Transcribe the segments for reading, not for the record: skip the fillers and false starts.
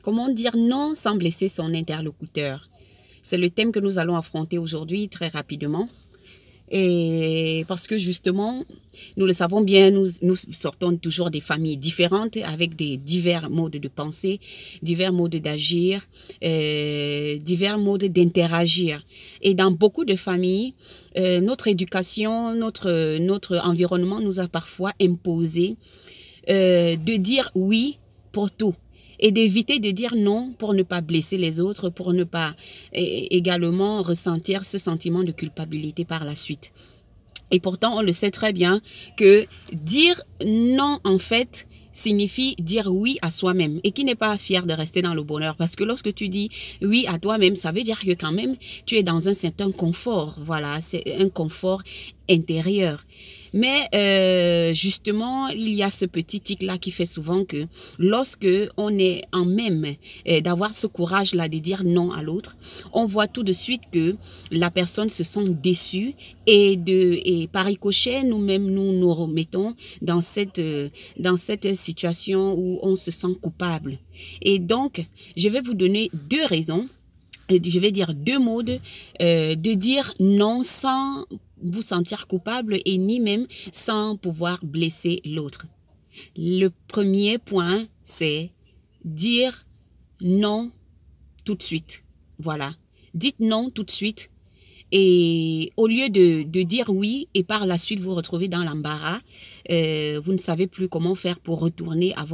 Comment dire non sans blesser son interlocuteur? C'est le thème que nous allons affronter aujourd'hui très rapidement. Et parce que justement, nous le savons bien, nous sortons toujours des familles différentes avec des divers modes de pensée, divers modes d'agir, divers modes d'interagir. Et dans beaucoup de familles, notre éducation, notre environnement nous a parfois imposé de dire oui pour tout et d'éviter de dire non pour ne pas blesser les autres, pour ne pas également ressentir ce sentiment de culpabilité par la suite. Et pourtant, on le sait très bien que dire non, en fait, signifie dire oui à soi-même et qui n'est pas fier de rester dans le bonheur. Parce que lorsque tu dis oui à toi-même, ça veut dire que quand même, tu es dans un certain confort. Voilà, c'est un confort intérieur. Mais justement, il y a ce petit tic-là qui fait souvent que lorsque on est en même d'avoir ce courage-là de dire non à l'autre, on voit tout de suite que la personne se sent déçue et par ricochet, nous-mêmes, nous remettons dans cette situation où on se sent coupable. Et donc, je vais vous donner deux raisons. Je vais dire deux modes de dire non sans vous sentir coupable et ni même sans pouvoir blesser l'autre. Le premier point, c'est dire non tout de suite. Voilà. Dites non tout de suite. Et au lieu de dire oui et par la suite vous retrouvez dans l'embarras, vous ne savez plus comment faire pour retourner à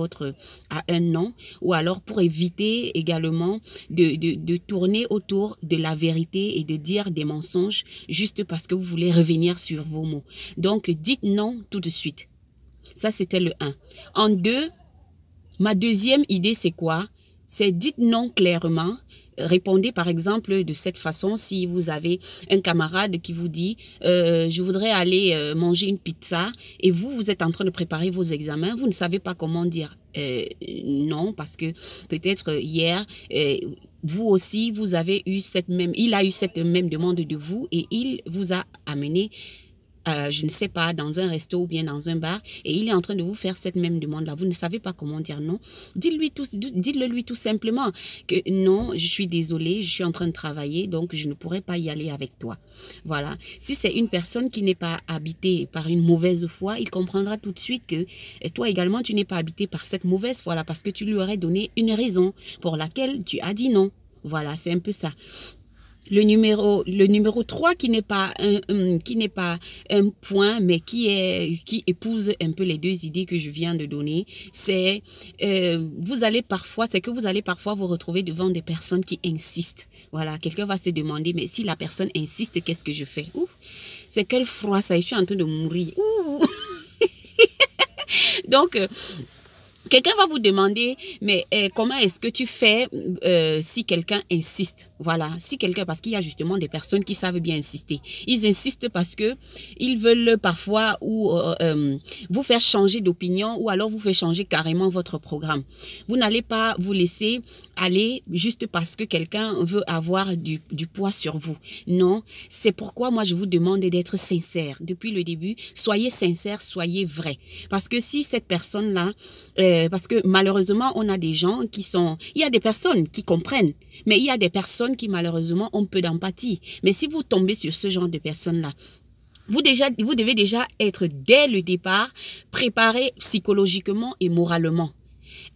un non, ou alors pour éviter également de tourner autour de la vérité et de dire des mensonges juste parce que vous voulez revenir sur vos mots. Donc dites non tout de suite. Ça c'était le 1. En 2, ma deuxième idée c'est quoi? C'est dites non clairement. Répondez par exemple de cette façon si vous avez un camarade qui vous dit je voudrais aller manger une pizza et vous êtes en train de préparer vos examens, vous ne savez pas comment dire non parce que peut-être hier vous aussi vous avez eu il a eu cette même demande de vous et il vous a amené je ne sais pas, dans un resto ou bien dans un bar, et il est en train de vous faire cette même demande-là. Vous ne savez pas comment dire non. Dites-le lui tout simplement que non, je suis désolée, je suis en train de travailler, donc je ne pourrai pas y aller avec toi. Voilà. Si c'est une personne qui n'est pas habitée par une mauvaise foi, il comprendra tout de suite que toi également, tu n'es pas habité par cette mauvaise foi-là parce que tu lui aurais donné une raison pour laquelle tu as dit non. Voilà, c'est un peu ça. Le numéro 3 qui n'est pas un point mais qui épouse un peu les deux idées que je viens de donner, c'est vous allez parfois vous retrouver devant des personnes qui insistent. Voilà, quelqu'un va se demander mais si la personne insiste, qu'est-ce que je fais? C'est quel froid ça, je suis en train de mourir. Donc quelqu'un va vous demander, mais comment est-ce que tu fais si quelqu'un insiste? Voilà, si quelqu'un, parce qu'il y a justement des personnes qui savent bien insister. Ils insistent parce que ils veulent parfois vous faire changer d'opinion ou alors vous faire changer carrément votre programme. Vous n'allez pas vous laisser aller juste parce que quelqu'un veut avoir du poids sur vous. Non, c'est pourquoi moi je vous demande d'être sincère. Depuis le début, soyez sincère, soyez vrai. Parce que si cette personne-là... parce que malheureusement, on a des gens qui sont... Il y a des personnes qui comprennent, mais il y a des personnes qui malheureusement ont peu d'empathie. Mais si vous tombez sur ce genre de personnes-là, vous devez déjà être dès le départ préparé psychologiquement et moralement.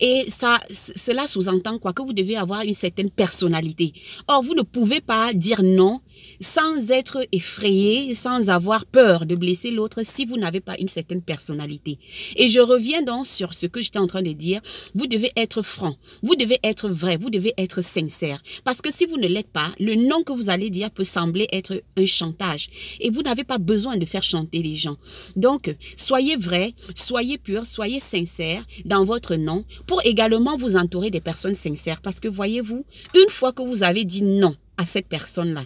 Et cela sous-entend quoi? Que vous devez avoir une certaine personnalité. Or, vous ne pouvez pas dire non sans être effrayé, sans avoir peur de blesser l'autre si vous n'avez pas une certaine personnalité. Et je reviens donc sur ce que j'étais en train de dire. Vous devez être franc, vous devez être vrai, vous devez être sincère. Parce que si vous ne l'êtes pas, le non que vous allez dire peut sembler être un chantage. Et vous n'avez pas besoin de faire chanter les gens. Donc, soyez vrai, soyez pur, soyez sincère dans votre non pour également vous entourer des personnes sincères. Parce que voyez-vous, une fois que vous avez dit non à cette personne-là,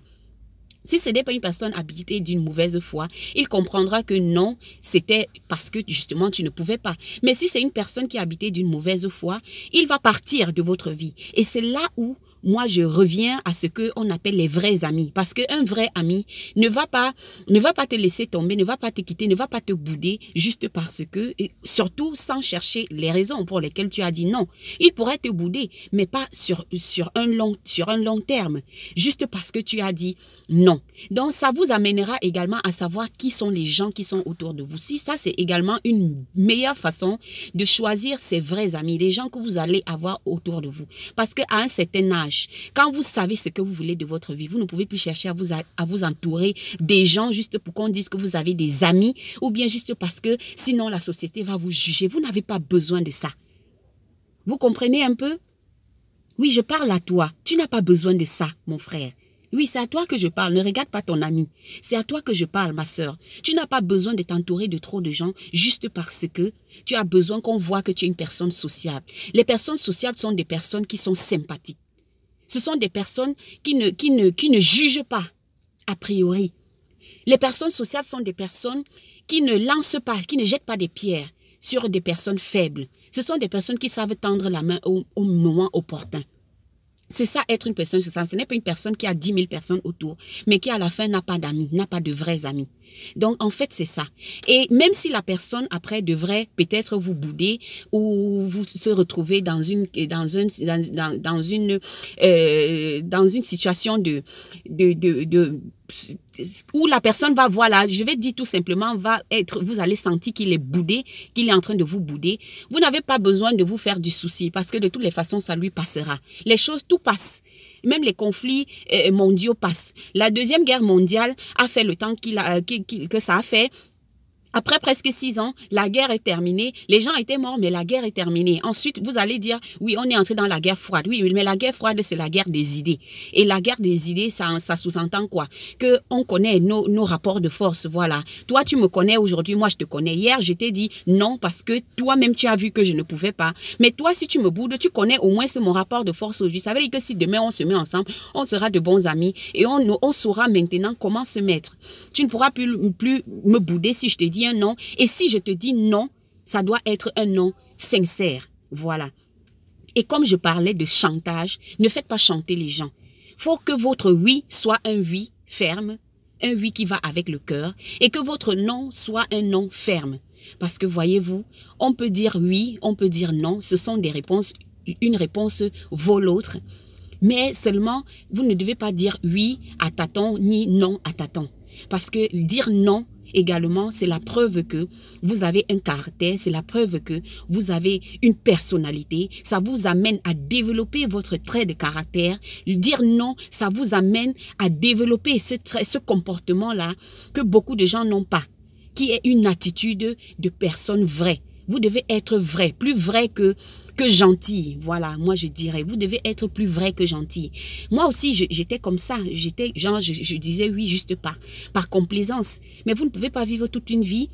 si ce n'est pas une personne habitée d'une mauvaise foi, il comprendra que non, c'était parce que justement tu ne pouvais pas. Mais si c'est une personne qui est habitée d'une mauvaise foi, il va partir de votre vie. Et c'est là où moi, je reviens à ce qu'on appelle les vrais amis. Parce qu'un vrai ami ne va pas te laisser tomber, ne va pas te quitter, ne va pas te bouder juste parce que, et surtout sans chercher les raisons pour lesquelles tu as dit non. Il pourrait te bouder, mais pas sur un long terme, juste parce que tu as dit non. Donc, ça vous amènera également à savoir qui sont les gens qui sont autour de vous. Si ça, c'est également une meilleure façon de choisir ces vrais amis, les gens que vous allez avoir autour de vous. Parce qu'à un certain âge, quand vous savez ce que vous voulez de votre vie, vous ne pouvez plus chercher à vous entourer des gens juste pour qu'on dise que vous avez des amis ou bien juste parce que sinon la société va vous juger. Vous n'avez pas besoin de ça. Vous comprenez un peu? Oui, je parle à toi. Tu n'as pas besoin de ça, mon frère. Oui, c'est à toi que je parle. Ne regarde pas ton ami. C'est à toi que je parle, ma sœur. Tu n'as pas besoin de t'entourer de trop de gens juste parce que tu as besoin qu'on voit que tu es une personne sociable. Les personnes sociables sont des personnes qui sont sympathiques. Ce sont des personnes qui ne jugent pas, a priori. Les personnes sociables sont des personnes qui ne lancent pas, qui ne jettent pas des pierres sur des personnes faibles. Ce sont des personnes qui savent tendre la main au moment opportun. C'est ça, être une personne sociable. Ce n'est pas une personne qui a 10 000 personnes autour, mais qui à la fin n'a pas d'amis, n'a pas de vrais amis. Donc, en fait, c'est ça. Et même si la personne, après, devrait peut-être vous bouder ou vous se retrouver dans une situation où la personne va, voilà, je vais dire tout simplement, vous allez sentir qu'il est boudé, qu'il est en train de vous bouder. Vous n'avez pas besoin de vous faire du souci parce que de toutes les façons, ça lui passera. Les choses, tout passe. Même les conflits mondiaux passent. La Deuxième Guerre mondiale a fait le temps que ça a fait. Après presque 6 ans, la guerre est terminée. Les gens étaient morts, mais la guerre est terminée. Ensuite, vous allez dire, oui, on est entré dans la guerre froide. Oui, mais la guerre froide, c'est la guerre des idées. Et la guerre des idées, ça sous-entend quoi? Que on connaît nos rapports de force, voilà. Toi, tu me connais aujourd'hui, moi, je te connais. Hier, je t'ai dit non parce que toi-même, tu as vu que je ne pouvais pas. Mais toi, si tu me boudes, tu connais au moins mon rapport de force aujourd'hui. Ça veut dire que si demain, on se met ensemble, on sera de bons amis et on saura maintenant comment se mettre. Tu ne pourras plus me bouder si je te dis un non. Et si je te dis non, ça doit être un non sincère. Voilà. Et comme je parlais de chantage, ne faites pas chanter les gens. Faut que votre oui soit un oui ferme, un oui qui va avec le cœur, et que votre non soit un non ferme. Parce que voyez-vous, on peut dire oui, on peut dire non, ce sont des réponses, une réponse vaut l'autre. Mais seulement, vous ne devez pas dire oui à tâtons ni non à tâtons. Parce que dire non, également, c'est la preuve que vous avez un caractère, c'est la preuve que vous avez une personnalité. Ça vous amène à développer votre trait de caractère. Dire non, ça vous amène à développer ce comportement-là que beaucoup de gens n'ont pas, qui est une attitude de personne vraie. Vous devez être vrai, plus vrai que gentil. Voilà, moi je dirais, vous devez être plus vrai que gentil. Moi aussi, j'étais comme ça. J'étais genre, je disais oui juste par complaisance. Mais vous ne pouvez pas vivre toute une vie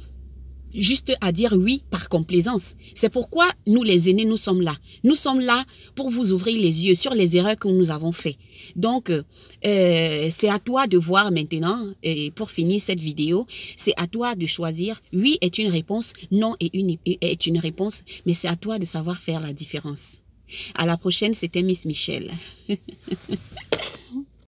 juste à dire oui par complaisance. C'est pourquoi nous les aînés, nous sommes là. Nous sommes là pour vous ouvrir les yeux sur les erreurs que nous avons faites. Donc, c'est à toi de voir maintenant, et pour finir cette vidéo, c'est à toi de choisir. Oui est une réponse, non est une réponse, mais c'est à toi de savoir faire la différence. À la prochaine, c'était Miss Michel.